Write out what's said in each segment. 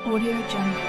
Audio Jungle.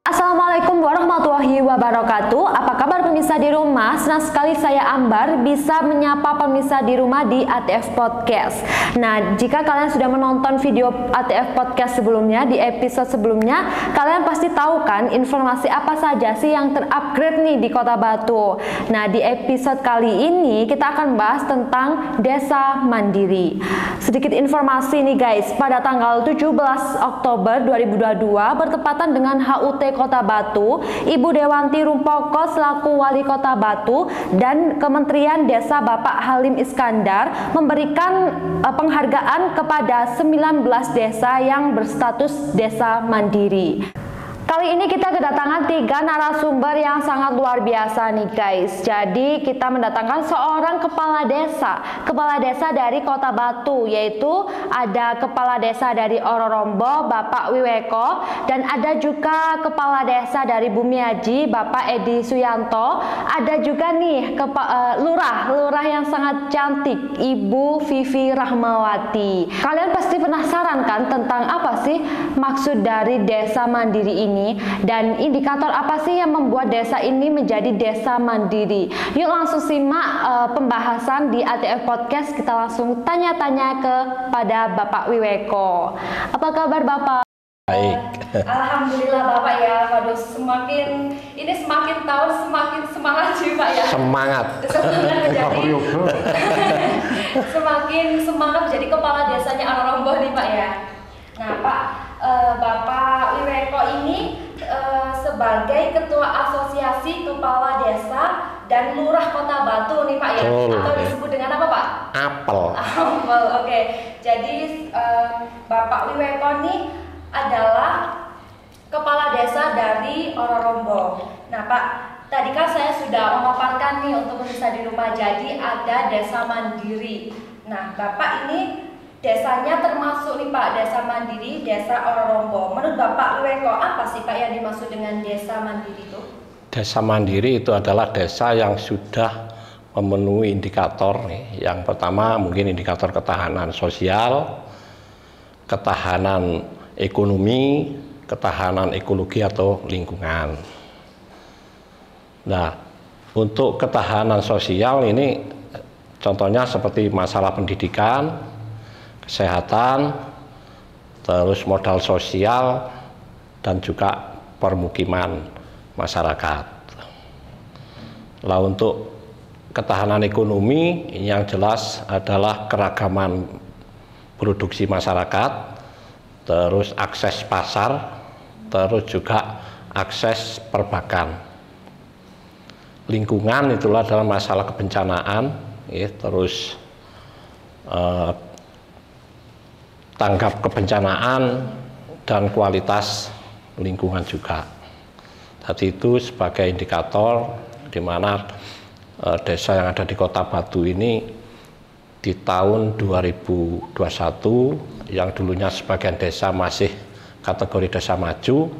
Assalamualaikum warahmatullahi wabarakatuh. Apa kabar pemirsa di rumah? Senang sekali saya Ambar bisa menyapa pemirsa di rumah di ATF Podcast. Nah, jika kalian sudah menonton video ATF Podcast sebelumnya, di episode sebelumnya, kalian pasti tahu kan informasi apa saja sih yang terupgrade nih di Kota Batu. Nah, di episode kali ini kita akan bahas tentang Desa Mandiri. Sedikit informasi nih guys, pada tanggal 17 Oktober 2022 bertepatan dengan HUT Kota Batu, Ibu Dewanti Rumpoko selaku Wali Kota Batu dan Kementerian Desa Bapak Halim Iskandar memberikan penghargaan kepada 19 desa yang berstatus desa mandiri. Kali ini kita kedatangan 3 narasumber yang sangat luar biasa nih guys. Jadi kita mendatangkan seorang kepala desa dari Kota Batu, yaitu ada kepala desa dari Ororombo Bapak Wiweko, dan ada juga kepala desa dari Bumiaji Bapak Edi Suyanto. Ada juga nih lurah yang sangat cantik Ibu Vivi Rahmawati. Kalian pasti penasaran kan tentang apa sih maksud dari desa mandiri ini? Dan indikator apa sih yang membuat desa ini menjadi desa mandiri? Yuk langsung simak pembahasan di ATF Podcast. Kita langsung tanya-tanya kepada Bapak Wiweko. Apa kabar Bapak? Baik. Alhamdulillah Bapak ya. Waduh, semakin tahun semakin semangat sih Pak ya. Semangat jadi semakin semangat jadi kepala desanya Ororombo nih Pak ya. Nah Pak, Bapak Wiweko ini sebagai Ketua Asosiasi Kepala Desa dan Lurah Kota Batu nih Pak ya. Atau disebut dengan apa Pak? Apel. Apel, oke. Jadi Bapak Wiweko ini adalah Kepala Desa dari Ororombo. Nah Pak, tadi kan saya sudah memaparkan nih untuk pemirsa di rumah, jadi ada desa mandiri. Nah Bapak ini desanya termasuk nih Pak, desa mandiri, desa Ororombo. Menurut Bapak Wiweko, apa sih Pak yang dimaksud dengan desa mandiri itu? Desa mandiri itu adalah desa yang sudah memenuhi indikator nih. Yang pertama mungkin indikator ketahanan sosial, ketahanan ekonomi, ketahanan ekologi atau lingkungan. Nah, untuk ketahanan sosial ini contohnya seperti masalah pendidikan, kesehatan, terus modal sosial, dan juga permukiman masyarakat. Lah untuk ketahanan ekonomi yang jelas adalah keragaman produksi masyarakat, terus akses pasar, terus juga akses perpakan. Lingkungan itulah adalah masalah kebencanaan, ya, terus tanggap kebencanaan dan kualitas lingkungan juga. Jadi itu sebagai indikator di mana desa yang ada di Kota Batu ini di tahun 2021 yang dulunya sebagian desa masih kategori desa maju,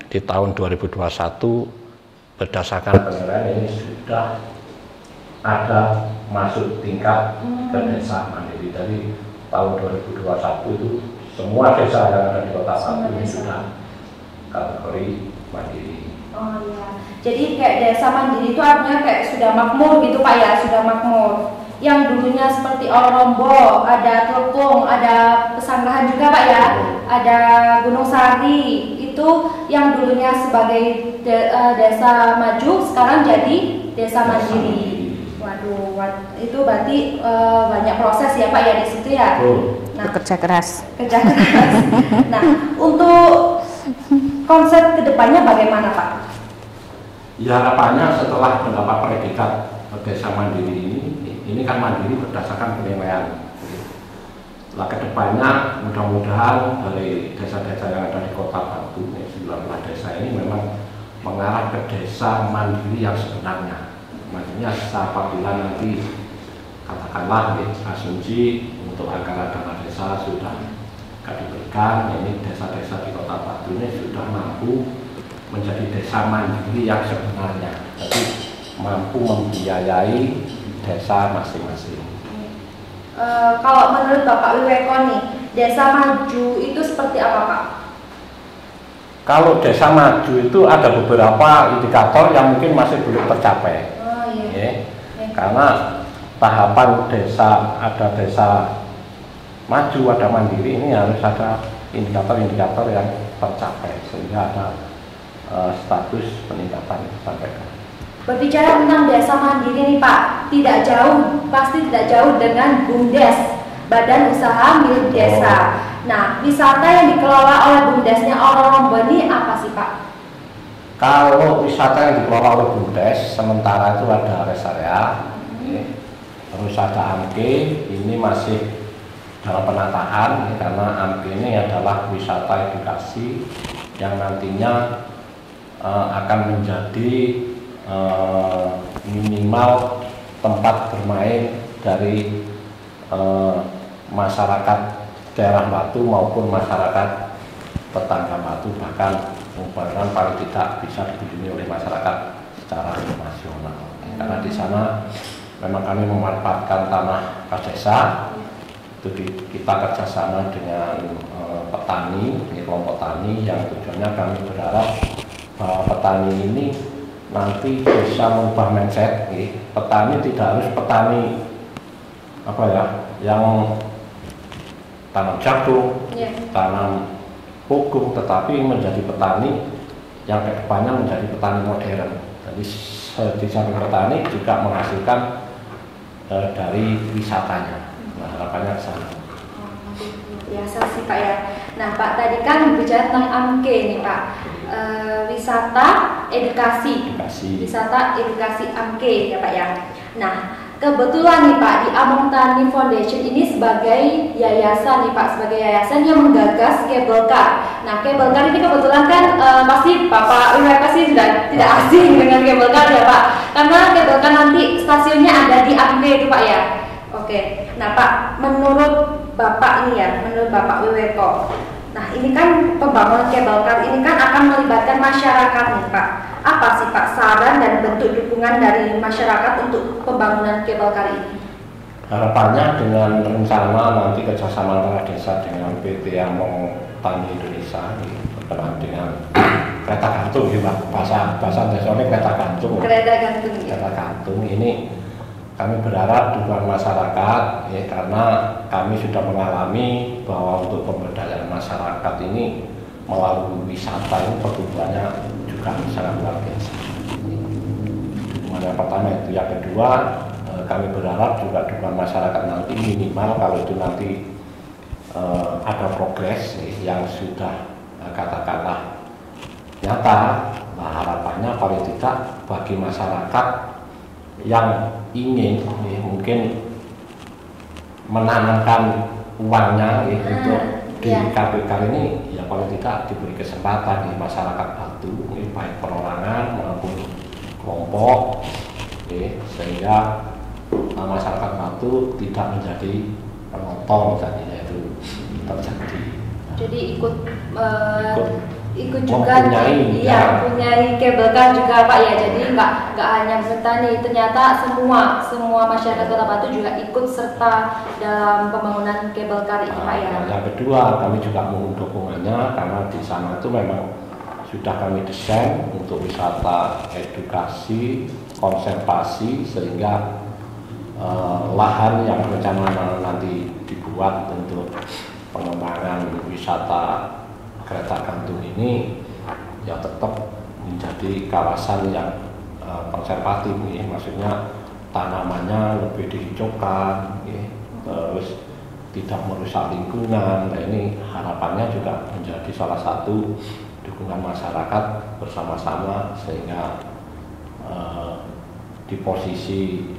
di tahun 2021 berdasarkan penilaian ini sudah ada masuk tingkat ke desa mandiri. Jadi tahun 2021 itu semua desa yang ada di Kota Batu ini sudah kategori mandiri. Oh iya. Jadi kayak desa mandiri itu artinya kayak sudah makmur gitu Pak ya, sudah makmur. Yang dulunya seperti Ororombo, ada Telukung, ada Pesanggrahan juga Pak ya, ada Gunung Sari. Itu yang dulunya sebagai desa maju sekarang jadi desa mandiri. Waduh, itu berarti banyak proses ya Pak ya di situ ya. Nah, kerja keras. Nah, untuk konsep kedepannya bagaimana Pak? Ya harapannya setelah mendapat predikat desa mandiri ini kan mandiri berdasarkan penilaian. Lah kedepannya mudah-mudahan dari desa-desa yang ada di Kota Batu, 19 desa ini memang mengarah ke desa mandiri yang sebenarnya. Maksudnya apabila nanti katakanlah asumsi untuk anggaran dana desa sudah diberikan, ini desa-desa di Kota Batu ini sudah mampu menjadi desa mandiri yang sebenarnya. Jadi mampu membiayai desa masing-masing. Kalau menurut Bapak Wiweko nih, desa maju itu seperti apa Pak? Kalau desa maju itu ada beberapa indikator yang mungkin masih belum tercapai. Oh iya. Karena tahapan ada desa maju, ada mandiri, ini harus ada indikator-indikator yang tercapai sehingga ada status peningkatan sampai. Berbicara tentang desa mandiri nih Pak, pasti tidak jauh dengan BUMDes, Badan Usaha Milik Desa. Nah, wisata yang dikelola oleh BUMDesnya Ororombo ini apa sih Pak? Kalau wisata yang dikelola oleh BUMDes, sementara itu ada rest area, terus ada AMKE, ini masih dalam penataan, karena AMKE ini adalah wisata edukasi yang nantinya akan menjadi minimal tempat bermain dari masyarakat daerah Batu maupun masyarakat tetangga Batu, bahkan bahkan paling tidak bisa dikunjungi oleh masyarakat secara nasional. Karena di sana memang kami memanfaatkan tanah kas desa, itu kita kerjasama dengan petani, kelompok tani, yang tujuannya kami berharap bahwa petani ini nanti bisa mengubah mindset. Petani tidak harus petani yang tanam jagung, tanam pokok, tetapi menjadi petani yang kedepannya menjadi petani modern. Jadi di samping petani juga menghasilkan dari wisatanya. Nah, harapannya ke sana. Biasa sih Pak ya. Nah Pak, tadi kan bicara tentang AMKE nih Pak, wisata edukasi AMKE ya Pak ya. Nah, kebetulan nih Pak, di Among Tani Foundation ini sebagai yayasan nih Pak, sebagai yayasan yang menggagas cable car. Nah, cable car ini kebetulan kan pasti Bapak Wiweko sih sudah tidak asing dengan cable car ya Pak, karena cable car nanti stasiunnya ada di AMKE itu Pak ya. Oke, nah Pak, menurut Bapak Wiweko, nah ini kan pembangunan cable car ini kan akan melibatkan masyarakat nih Pak. Apa sih Pak saran dan bentuk dukungan dari masyarakat untuk pembangunan cable car ini? Harapannya dengan rencana nanti kerjasama antara desa dengan PT Among Tani Indonesia, dengan kereta gantung, bahasa desanya kereta gantung. Kereta gantung ini kami berharap dukungan masyarakat, karena kami sudah mengalami bahwa untuk pemberdayaan masyarakat ini melalui wisata ini pertumbuhannya juga sangat luar biasa. Yang pertama itu, yang kedua kami berharap juga dukungan masyarakat nanti minimal kalau itu nanti ada progres yang sudah katakanlah nyata. Nah, harapannya paling tidak bagi masyarakat yang ingin mungkin menanamkan uangnya untuk di KPK ini, ya paling tidak diberi kesempatan di masyarakat Batu, baik perorangan maupun kelompok, sehingga masyarakat Batu tidak menjadi penonton misalnya, itu terjadi. Jadi ikut juga mempunyai cable car juga Pak ya. Jadi nggak hanya petani, ternyata semua masyarakat Kota Batu juga ikut serta dalam pembangunan cable car ini Pak ya. Yang kedua, kami juga mohon dukungannya karena di sana itu memang sudah kami desain untuk wisata edukasi, konservasi, sehingga lahan yang rencana nanti dibuat untuk pengembangan wisata kereta gantung ini ya tetap menjadi kawasan yang konservatif, maksudnya tanamannya lebih dihijaukan, terus tidak merusak lingkungan. Nah, ini harapannya juga menjadi salah satu dukungan masyarakat bersama-sama, sehingga di posisi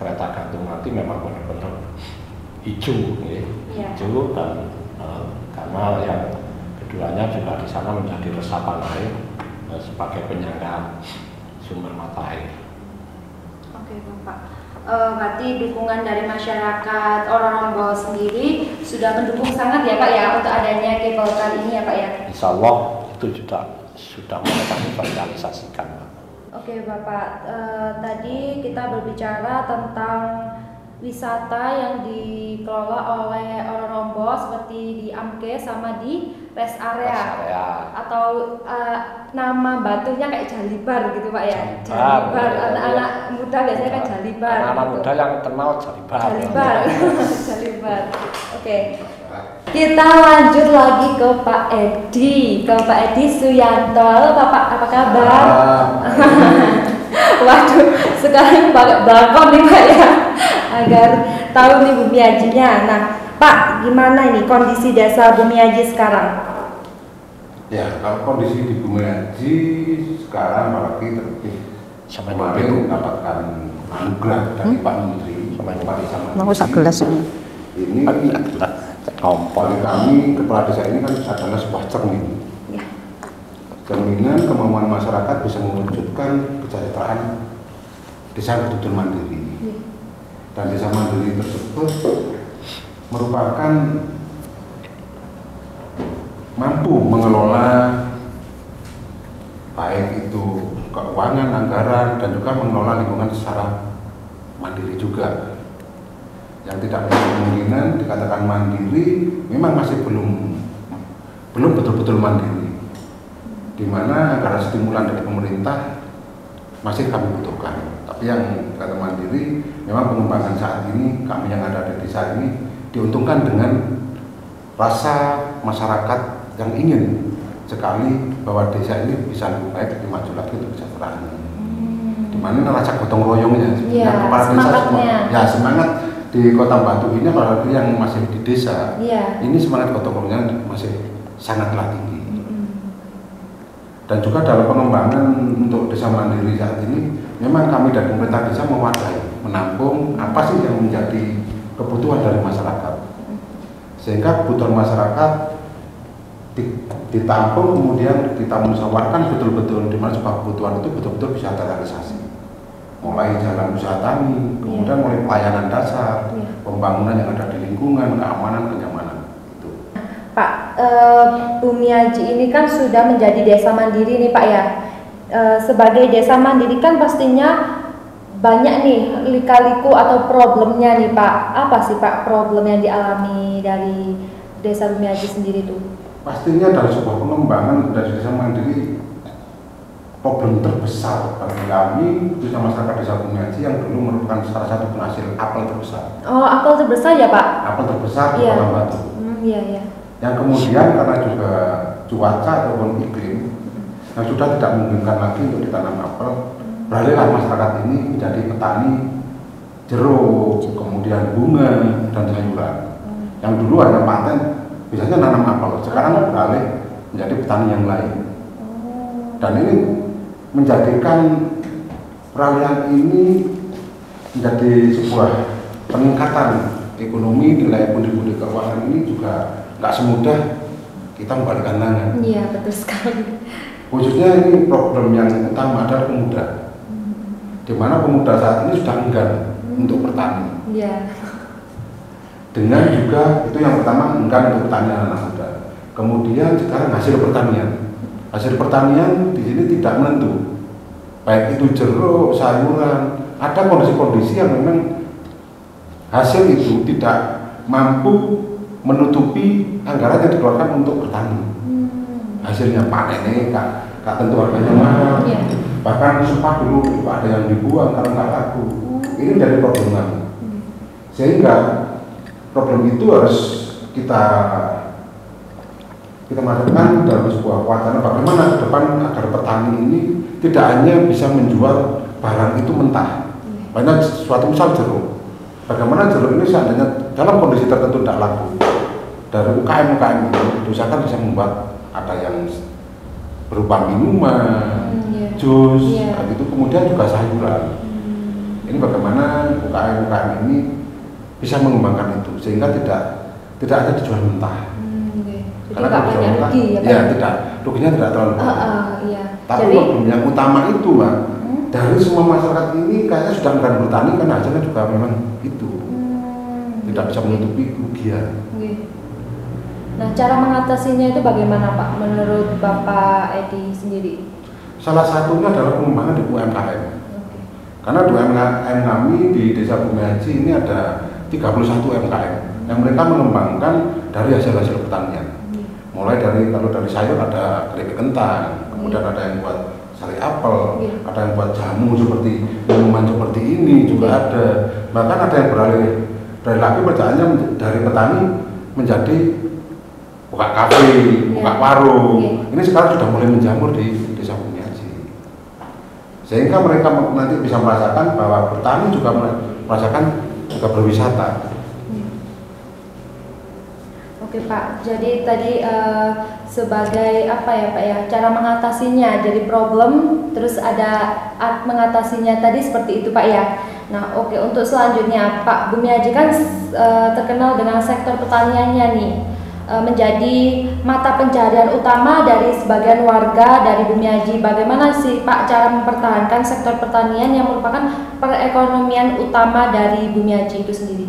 kereta gantung nanti memang benar-benar hijau, hijau, dan karena yang keduanya juga di sana menjadi resapan air sebagai penyangga sumber mata air. Oke Bapak, berarti dukungan dari masyarakat Ororombo sendiri sudah mendukung sangat ya Pak ya untuk adanya cable car ini ya Pak ya? Insya Allah itu juga sudah mulai kami sosialisasikan Pak. Oke Bapak, tadi kita berbicara tentang wisata yang dikelola oleh Ororombo seperti di Amke sama di rest area. Atau nama batunya kayak Jalibar gitu Pak ya. Jalibar, anak-anak muda biasanya kan Jalibar. Anak-anak gitu. muda yang kenal Jalibar. Jalibar. Jalibar. Oke. Kita lanjut lagi ke Pak Edi, Suyanto. Halo Bapak, apa kabar? Waduh, sekarang pakai balkon nih Pak ya, agar tahu nih Bumiajinya. Nah, Pak, gimana ini kondisi desa Bumiaji sekarang? Ya, kalau kondisi di Bumiaji sekarang apalagi terlebih kemarin mendapatkan anugerah dari Pak Menteri Pak Desa Mau sak gelas ini bagi kami kepala desa ini kan adalah sebuah cermin. Ya. Cerminan kemauan masyarakat bisa mewujudkan kesejahteraan desa betul-betul mandiri. Ya. Dan desa mandiri tersebut merupakan mampu mengelola baik itu keuangan, anggaran, dan juga mengelola lingkungan secara mandiri juga. Yang tidak punya kemungkinan dikatakan mandiri memang masih belum betul-betul mandiri, di mana anggaran stimulan dari pemerintah masih kami butuhkan. Tapi yang kata mandiri memang pengembangan saat ini kami yang ada di desa ini diuntungkan dengan rasa masyarakat yang ingin sekali bahwa desa ini bisa lebih baik, lebih maju lagi untuk kesejahteraan. Di mana rasa gotong royongnya, Ya, kepala desa semua, semangatnya. ya semangat di Kota Batu ini apalagi yang masih di desa, ini semangat gotong royongnya masih sangatlah tinggi. Dan juga dalam pengembangan untuk desa mandiri saat ini, memang kami dan pemerintah desa mewadai, menampung apa sih yang menjadi kebutuhan dari masyarakat, sehingga kebutuhan masyarakat ditampung, kemudian kita musyawarahkan betul-betul di mana sebuah kebutuhan itu betul-betul bisa terrealisasi. Mulai jalan usaha tani, kemudian mulai pelayanan dasar, pembangunan yang ada di lingkungan, keamanan, kenyamanan. Itu. Pak, Bumiaji ini kan sudah menjadi desa mandiri nih Pak ya. Sebagai desa mandiri kan pastinya banyak nih lika-liku atau problemnya nih Pak. Apa sih Pak problem yang dialami dari desa Bumiaji sendiri itu? Pastinya dari sebuah pengembangan dari desa mandiri, problem terbesar bagi kami, khususnya masyarakat desa Bumiaji yang dulu merupakan salah satu penghasil apel terbesar. Oh, apel terbesar ya Pak? Apel terbesar di Kota Batu. Iya. Yang kemudian karena juga cuaca ataupun iklim yang sudah tidak memungkinkan lagi untuk ditanam apel, beralihlah masyarakat ini menjadi petani jeruk, kemudian bunga dan sayuran. Yang dulu hanya paten, biasanya nanam apel, sekarang beralih menjadi petani yang lain. Dan ini menjadikan peralihan ini menjadi sebuah peningkatan ekonomi, nilai pundi-pundi keuangan ini juga nggak semudah kita membalikkan tangan. Iya, betul sekali. Khususnya ini problem yang utama adalah pemuda, di mana pemuda saat ini sudah enggan untuk bertani. Iya. Dengan juga itu yang pertama enggan untuk bertani anak muda. Kemudian sekarang hasil pertanian di sini tidak menentu, baik itu jeruk, sayuran, ada kondisi-kondisi yang memang hasil itu tidak mampu menutupi anggaran yang dikeluarkan untuk bertani. Hasilnya panennya kak tentu harganya mahal, bahkan sempat dulu ada yang dibuang karena nggak laku. Ini dari problem kami, sehingga problem itu harus kita masukkan dalam sebuah wacana bagaimana ke depan agar petani ini tidak hanya bisa menjual barang itu mentah. Banyak suatu misal jeruk, bagaimana jeruk ini seandainya dalam kondisi tertentu tidak laku, dari UKM itu diusahakan bisa membuat ada yang berupa minuman, jus, itu kemudian juga sayuran. Ini bagaimana UKM ini bisa mengembangkan itu sehingga tidak ada dijual mentah. Jadi nggak banyak rugi ya Pak? Ya, tidak, ruginya tidak terlalu banyak. Iya. Tapi Jadi, problem yang utama itu Pak, dari semua masyarakat ini kayaknya sudah enggan bertani karena hasilnya juga memang itu tidak bisa menutupi kerugian. Nah, cara mengatasinya itu bagaimana Pak menurut Bapak Edi sendiri? Salah satunya adalah pengembangan di UMKM. Karena di UMKM kami di Desa Bumiaji ini ada 31 UMKM yang mereka mengembangkan dari hasil-hasil pertanian. Mulai dari, kalau dari sayur ada keripik kentang, kemudian ada yang buat sari apel, ada yang buat jamu seperti minuman seperti ini juga ada. Bahkan ada yang beralih lagi kerjaannya dari petani menjadi buka kafe, buka warung. Ini sekarang sudah mulai menjamur di Desa Bumiaji. Sehingga mereka nanti bisa merasakan bahwa petani juga merasakan juga berwisata. Oke Pak, jadi tadi sebagai apa ya Pak ya, cara mengatasinya jadi problem, terus ada mengatasinya tadi seperti itu Pak ya. Nah oke, untuk selanjutnya Pak, Bumiaji kan terkenal dengan sektor pertaniannya nih, menjadi mata pencaharian utama dari sebagian warga dari Bumiaji. Bagaimana sih Pak cara mempertahankan sektor pertanian yang merupakan perekonomian utama dari Bumiaji itu sendiri?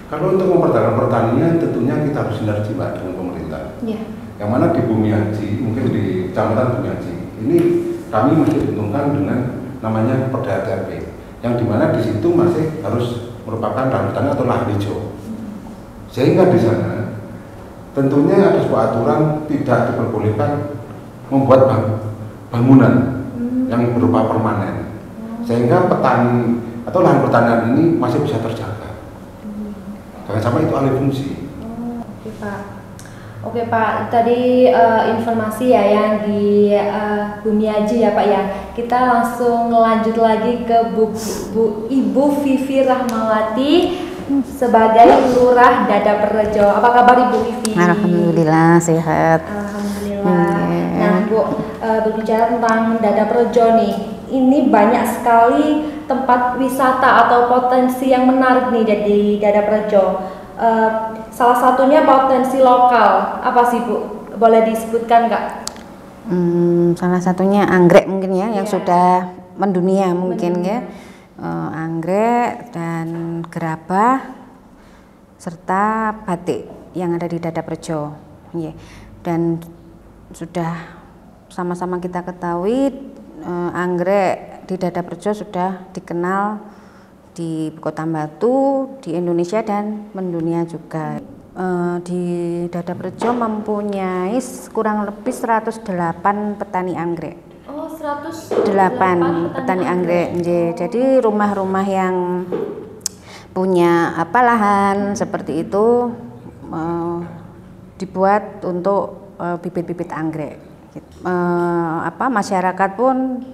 Kalau untuk mempertahankan pertanian tentunya kita harus sinergi Pak dengan pemerintah. Yang mana di Bumiaji, mungkin di Kecamatan Bumiaji, ini kami masih diuntungkan dengan namanya Perda TRP, yang dimana di situ masih harus merupakan lahan hutan atau lahan hijau. Sehingga di sana tentunya ada sebuah aturan tidak diperbolehkan membuat bangunan yang berupa permanen, sehingga petani atau lahan pertanian ini masih bisa terjaga. Jangan sampai itu alih fungsi. Oke Pak. Oke Pak, tadi informasi ya yang di Bumiaji ya Pak ya. Kita langsung lanjut lagi ke Ibu Vivi Rahmawati sebagai Lurah Dadaperrejo. Apa kabar Ibu Vivi? Alhamdulillah sehat. Alhamdulillah. Nah Bu, berbicara tentang Dadaperrejo nih, ini banyak sekali tempat wisata atau potensi yang menarik nih di Dadaperrejo. Salah satunya potensi lokal, apa sih Bu? Boleh disebutkan nggak? Salah satunya anggrek mungkin ya, yang sudah mendunia mungkin ya. Anggrek dan gerabah serta batik yang ada di Dadaperrejo. Dan sudah sama-sama kita ketahui anggrek di Dadaperrejo sudah dikenal di Kota Batu, di Indonesia dan mendunia juga. Di Dadaperrejo mempunyai kurang lebih 108 petani anggrek. Oh, 108 petani anggrek. Jadi rumah-rumah yang punya lahan seperti itu dibuat untuk bibit-bibit anggrek. Masyarakat pun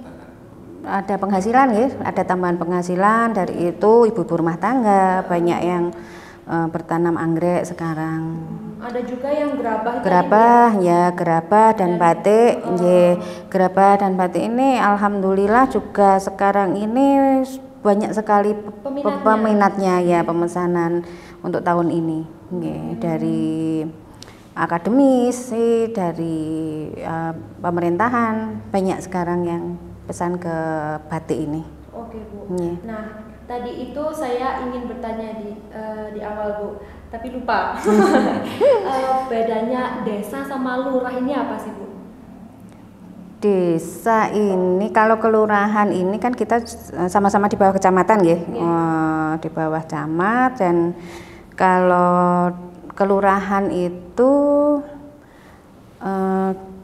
ada penghasilan ya, ada tambahan penghasilan dari itu. Ibu-ibu rumah tangga banyak yang bertanam anggrek sekarang. Ada juga yang gerabah dan batik. Gerabah dan batik ini alhamdulillah juga sekarang ini banyak sekali peminatnya ya, pemesanan untuk tahun ini. Dari akademis, dari pemerintahan banyak sekarang yang pesan ke batik ini. Oke Bu. Nah tadi itu saya ingin bertanya di awal Bu, tapi lupa. Bedanya desa sama lurah ini apa sih Bu? Desa ini, kalau kelurahan ini kan kita sama-sama di bawah kecamatan ya, di bawah camat. Dan kalau kelurahan itu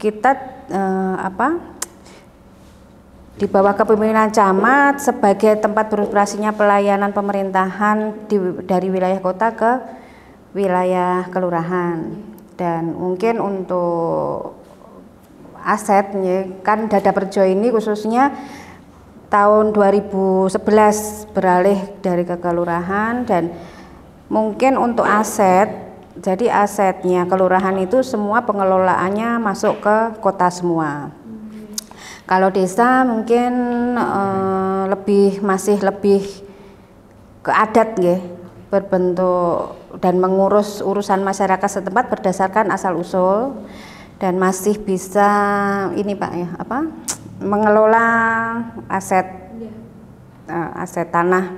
kita di bawah kepemimpinan camat sebagai tempat beroperasinya pelayanan pemerintahan dari wilayah kota ke wilayah kelurahan. Dan mungkin untuk aset kan Dadaperrejo ini khususnya tahun 2011 beralih dari ke kelurahan, dan mungkin untuk aset, jadi asetnya kelurahan itu semua pengelolaannya masuk ke kota semua. Kalau desa mungkin masih lebih ke adat ya, berbentuk dan mengurus urusan masyarakat setempat berdasarkan asal usul, dan masih bisa ini Pak ya, mengelola aset aset tanah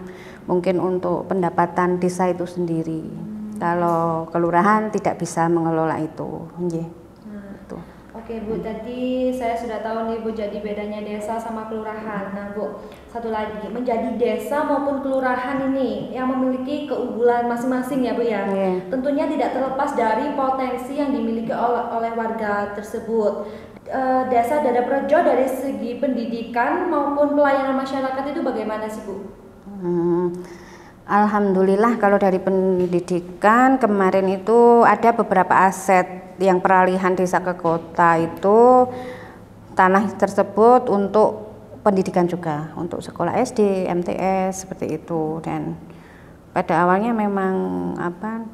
mungkin untuk pendapatan desa itu sendiri. Kalau kelurahan tidak bisa mengelola itu. Oke Bu, tadi saya sudah tahu nih Bu, jadi bedanya desa sama kelurahan. Nah Bu, satu lagi, menjadi desa maupun kelurahan ini yang memiliki keunggulan masing-masing ya Bu ya. Tentunya tidak terlepas dari potensi yang dimiliki oleh warga tersebut. Desa Dadarejo dari segi pendidikan maupun pelayanan masyarakat itu bagaimana sih Bu? Alhamdulillah kalau dari pendidikan kemarin itu ada beberapa aset yang peralihan desa ke kota itu tanah tersebut untuk pendidikan juga, untuk sekolah SD, MTS seperti itu. Dan pada awalnya memang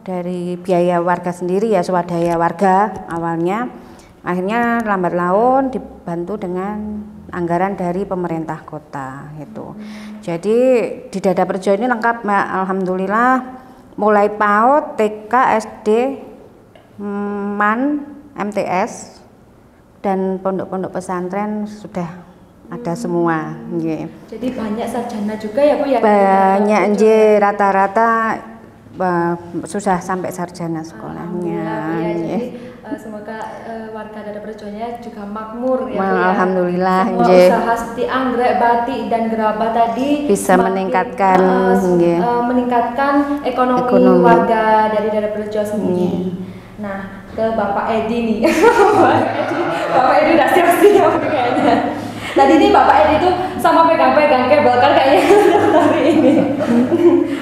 dari biaya warga sendiri ya, swadaya warga awalnya, akhirnya lambat laun dibantu dengan anggaran dari pemerintah kota itu. Jadi di Dadarejo ini lengkap Mbak, alhamdulillah, mulai PAUD, TK, SD, MAN, MTS dan pondok-pondok pesantren sudah ada semua. Jadi banyak sarjana juga ya Bu ya? Banyak rata-rata sudah sampai sarjana sekolahnya. Ya, jadi semoga warga Dadarejo-nya juga makmur ya Bu ya. Alhamdulillah. Semua usaha seperti anggrek, batik dan gerabah tadi bisa meningkatkan ekonomi warga dari Dadarejo sendiri. Nah, ke Bapak Edi nih. Bapak Edi udah siap-siap kayaknya. Tadi nih Bapak Edi tuh sama pegang-pegang kabel kan kayaknya hari ini.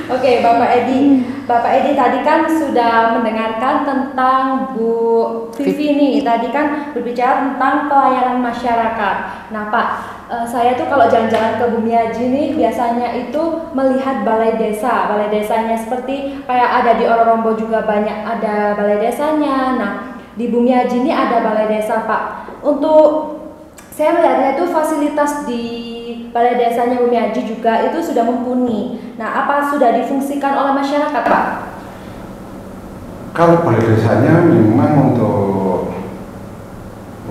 Oke, Bapak Edi. Bapak Edi tadi kan sudah mendengarkan tentang Bu Vivi nih. Tadi kan berbicara tentang pelayanan masyarakat. Nah Pak, saya tuh kalau jalan-jalan ke Bumiaji nih biasanya itu melihat balai desa. Balai desanya seperti kayak ada di Ororombo juga banyak ada balai desanya. Nah, di Bumiaji ini ada balai desa Pak. Untuk saya melihatnya itu fasilitas di balai desanya Bumiaji juga itu sudah mumpuni. Nah, apa sudah difungsikan oleh masyarakat, Pak? Kalau balai desanya memang untuk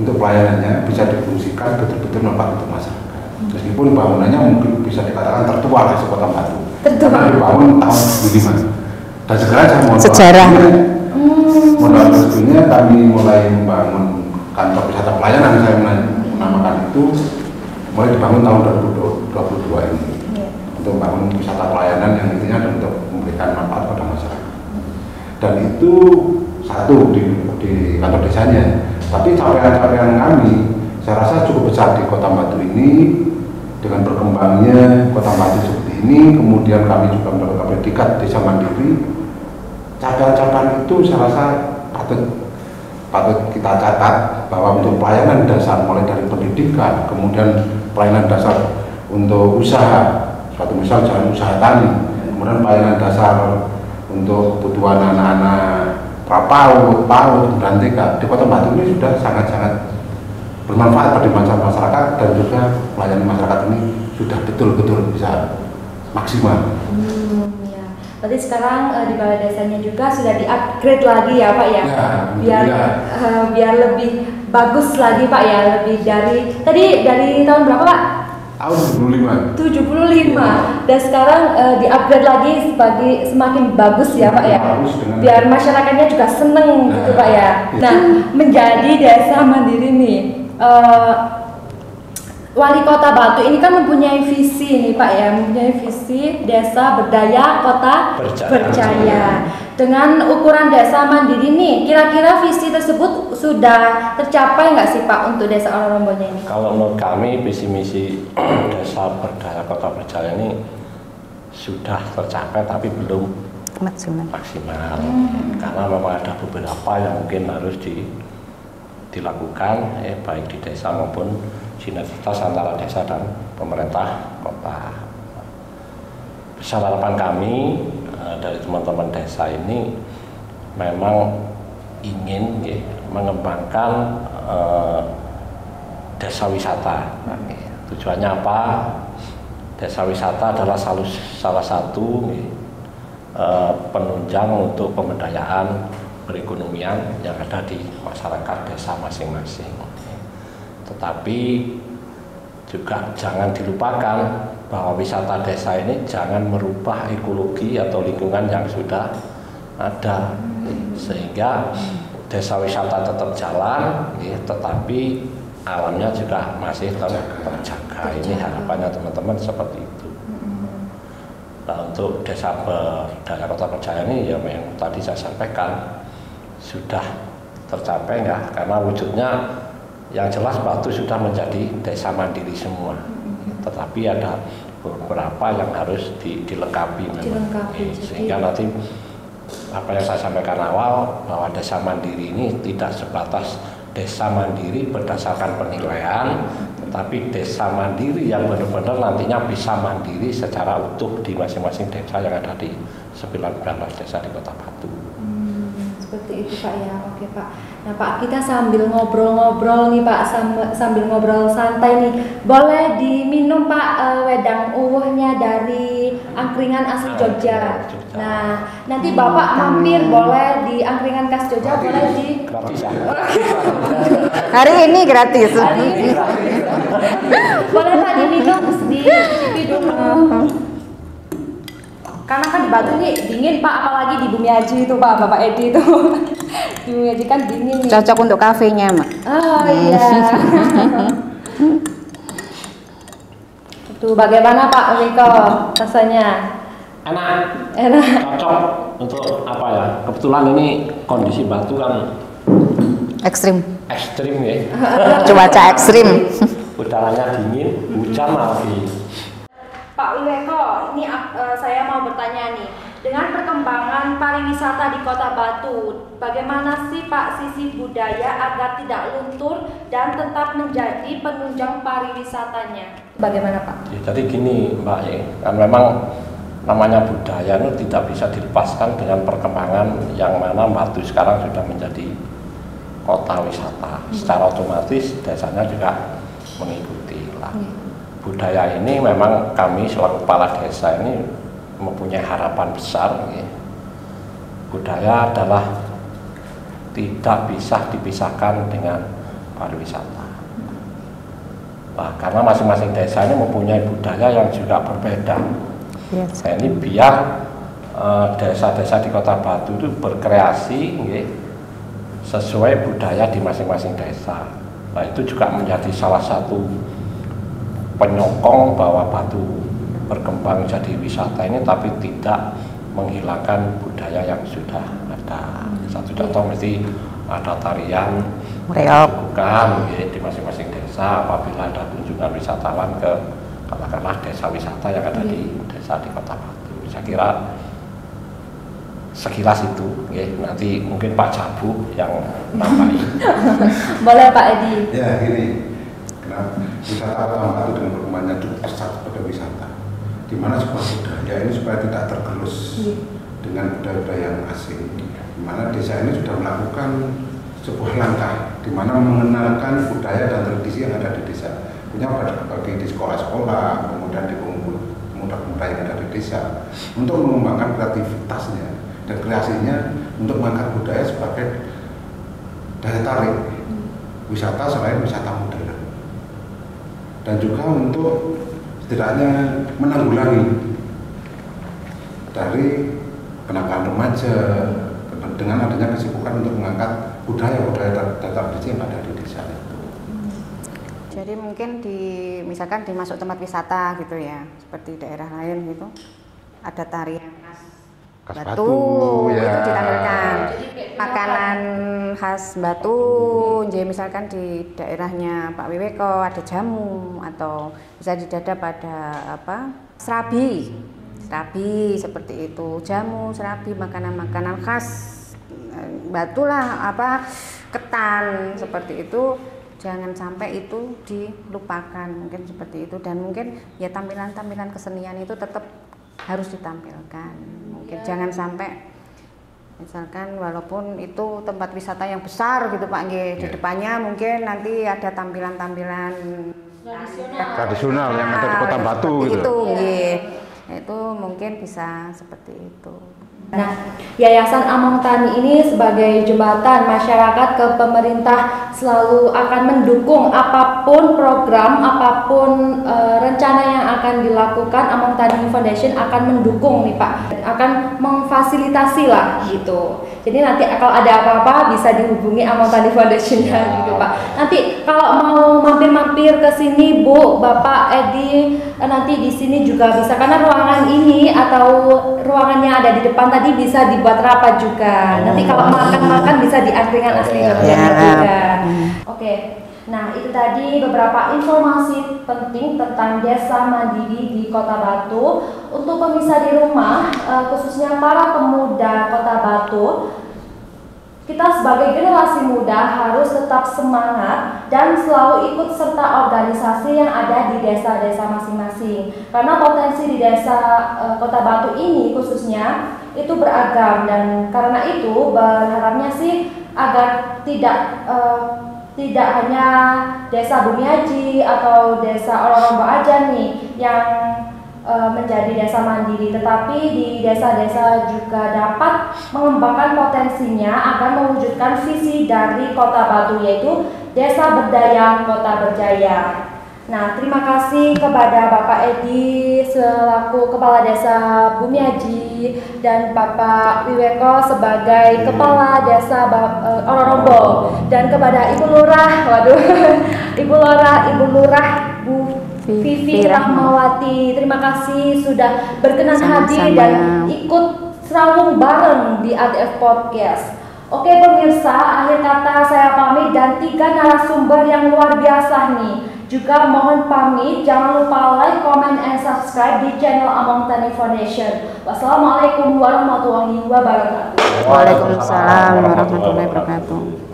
pelayanannya bisa difungsikan betul-betul manfaat untuk masyarakat. Meskipun bangunannya mungkin bisa dikatakan tertua di Kota Batu. Karena dibangun tahun 75. Dan sekarang saya mohon sejarah. Modal resminya kami mulai membangun kantor wisata pelayanan, saya menamakan itu mulai dibangun tahun 2022 ini untuk membangun wisata pelayanan yang intinya untuk memberikan manfaat pada masyarakat. Dan itu satu di kantor desanya. Tapi capaian-capaian kami saya rasa cukup besar di Kota Batu ini dengan berkembangnya Kota Batu seperti ini. Kemudian kami juga mendapatkan predikat desa mandiri. Capaian-capaian itu saya rasa patut kita catat bahwa untuk pelayanan dasar mulai dari pendidikan, kemudian pelayanan dasar untuk usaha, suatu misal jalan usaha tani, kemudian pelayanan dasar untuk kebutuhan anak-anak PAUD, dan TK di Kota Batu ini sudah sangat-sangat bermanfaat pada masyarakat, dan juga pelayanan masyarakat ini sudah betul-betul bisa maksimal. Berarti sekarang di balai desanya juga sudah di-upgrade lagi ya Pak ya? Biar lebih bagus lagi Pak ya, lebih dari tahun berapa Pak? Tahun 75. Dan sekarang di-upgrade lagi sebagai semakin bagus ya Pak ya? Biar masyarakatnya juga seneng gitu Pak ya. Nah, menjadi desa mandiri nih. Wali Kota Batu ini kan mempunyai visi nih Pak ya, mempunyai visi desa berdaya kota berjaya. Dengan ukuran desa mandiri nih, kira-kira visi tersebut sudah tercapai nggak sih Pak untuk desa Ororombonya ini? Kalau menurut kami visi misi desa berdaya kota berjaya ini sudah tercapai tapi belum maksimal. Karena memang ada beberapa yang mungkin harus dilakukan baik di desa maupun sinergitas antara desa dan pemerintah kota. Besar harapan kami dari teman-teman desa ini memang ingin mengembangkan desa wisata. Tujuannya apa? Desa wisata adalah salah satu penunjang untuk pemberdayaan perekonomian yang ada di masyarakat desa masing-masing. Tetapi juga jangan dilupakan bahwa wisata desa ini jangan merubah ekologi atau lingkungan yang sudah ada, sehingga desa wisata tetap jalan, ya, tetapi alamnya juga masih terjaga. Ini harapannya teman-teman seperti itu. Nah, untuk desa berdaya Kota Perjaya ini ya yang tadi saya sampaikan sudah tercapai ya, karena wujudnya yang jelas Batu sudah menjadi desa mandiri semua. Tetapi ada beberapa yang harus dilengkapi memang. Sehingga nanti apa yang saya sampaikan awal bahwa desa mandiri ini tidak sebatas desa mandiri berdasarkan penilaian, tetapi desa mandiri yang benar-benar nantinya bisa mandiri secara utuh di masing-masing desa yang ada di 19 desa di Kota Batu. Seperti itu Pak ya, oke Pak. Nah Pak, kita sambil ngobrol-ngobrol nih Pak, sambil ngobrol santai nih, boleh diminum Pak wedang uwuhnya dari angkringan asli Jogja. Nah nanti Bapak mampir boleh di angkringan khas Jogja, boleh di hari ini gratis. Hari ini boleh Pak diminum, dicicipi dulu. Karena kan di Batu nih dingin Pak, apalagi di Bumiaji itu Pak, Bapak Edi itu. Di Bumiaji kan dingin nih. Cocok untuk kafenya, Mak. Oh iya. Itu bagaimana Pak Wiko rasanya? Enak. Enak. Cocok untuk apa ya? Kebetulan ini kondisi Batu kan Ekstrim. ekstrim ya. Cuaca ekstrim. Udaranya dingin, hujan lagi. Pak Wiweko, ini saya mau bertanya nih, dengan perkembangan pariwisata di Kota Batu, bagaimana sih Pak sisi budaya agar tidak luntur dan tetap menjadi penunjang pariwisatanya? Bagaimana Pak? Ya, jadi gini Mbak ya, kan memang namanya budaya itu tidak bisa dilepaskan dengan perkembangan yang mana Batu sekarang sudah menjadi kota wisata. Secara otomatis desanya juga mengikuti lah. Budaya ini memang kami selaku kepala desa ini mempunyai harapan besar ya. Budaya adalah tidak bisa dipisahkan dengan pariwisata. Nah, karena masing-masing desa ini mempunyai budaya yang juga berbeda. Yes. Nah, ini biar desa-desa di Kota Batu itu berkreasi ya, sesuai budaya di masing-masing desa. Nah, itu juga menjadi salah satu penyokong bahwa Batu berkembang jadi wisata ini, tapi tidak menghilangkan budaya yang sudah ada. Satu contoh mesti ada tarian bukan ya, di masing-masing desa apabila ada kunjungan wisatawan ke katakanlah desa wisata yang ada di desa di Kota Batu. Saya kira sekilas itu ya, nanti mungkin Pak Jabu yang nambahin. Boleh Pak Edi. Ya gini, kenapa wisata Kota Batu dengan perkembangannya cukup pesat sebagai wisata, di mana sebuah budaya ini supaya tidak tergerus dengan budaya-budaya yang asing, di mana desa ini sudah melakukan sebuah langkah di mana mengenalkan budaya dan tradisi yang ada di desa, punya bagi di sekolah-sekolah, kemudian di pemuda-pemuda yang ada di desa untuk mengembangkan kreativitasnya dan kreasinya untuk mengangkat budaya sebagai daya tarik wisata selain wisata modern, dan juga untuk setidaknya menanggulangi dari kenakalan remaja dengan adanya kesibukan untuk mengangkat budaya-budaya dan tradisi yang ada di desa itu. Jadi mungkin misalkan dimasuk tempat wisata gitu ya, seperti daerah lain gitu, ada tarian khas Batu ya. itu ditampilkan, makanan khas Batu, jadi misalkan di daerahnya Pak Wiweko ada jamu, atau bisa didadap pada serabi seperti itu, jamu, serabi, makanan-makanan khas Batu lah, ketan seperti itu. Jangan sampai itu dilupakan, mungkin seperti itu. Dan mungkin ya tampilan-tampilan kesenian itu tetap harus ditampilkan. Mungkin jangan sampai misalkan walaupun itu tempat wisata yang besar gitu Pak Nggih, di depannya mungkin nanti ada tampilan-tampilan tradisional yang ada di Kota Batu gitu. Itu nggih. Itu mungkin bisa seperti itu. Nah, Yayasan Among Tani ini sebagai jembatan masyarakat ke pemerintah selalu akan mendukung apapun program, apapun rencana yang akan dilakukan. Among Tani Foundation akan mendukung nih Pak, akan memfasilitasi lah gitu. Jadi nanti kalau ada apa-apa bisa dihubungi Among Tani Foundation-nya gitu Pak. Nanti kalau mau mampir-mampir ke sini Bu, Bapak Edi, nanti di sini juga bisa, karena ruangan ini atau ruangannya ada di depan tadi bisa dibuat rapat juga. Nanti kalau makan-makan bisa di angkringan aslinya juga. Oke. Nah, itu tadi beberapa informasi penting tentang Desa Mandiri di Kota Batu. Untuk pemirsa di rumah, khususnya para pemuda Kota Batu, kita sebagai generasi muda harus tetap semangat dan selalu ikut serta organisasi yang ada di desa-desa masing-masing. Karena potensi di desa Kota Batu ini khususnya itu beragam, dan karena itu berharapnya sih agar tidak hanya desa Bumiaji atau desa Ororombo aja nih yang menjadi desa mandiri, tetapi di desa-desa juga dapat mengembangkan potensinya agar mewujudkan visi dari Kota Batu, yaitu Desa Berdaya Kota Berjaya. Nah, terima kasih kepada Bapak Edi selaku Kepala Desa Bumiaji dan Bapak Wiweko sebagai Kepala Desa Ororombo, dan kepada Ibu Lurah, Ibu Lurah Bu Vivi Rahmawati. Terima kasih sudah berkenan hadir dan ikut selalu bareng di ATF Podcast. Oke pemirsa, akhir kata saya pamit, dan 3 narasumber yang luar biasa nih juga mohon pamit. Jangan lupa like, comment, and subscribe di channel Among Tani Foundation. Wassalamualaikum warahmatullahi wabarakatuh. Waalaikumsalam warahmatullahi wabarakatuh.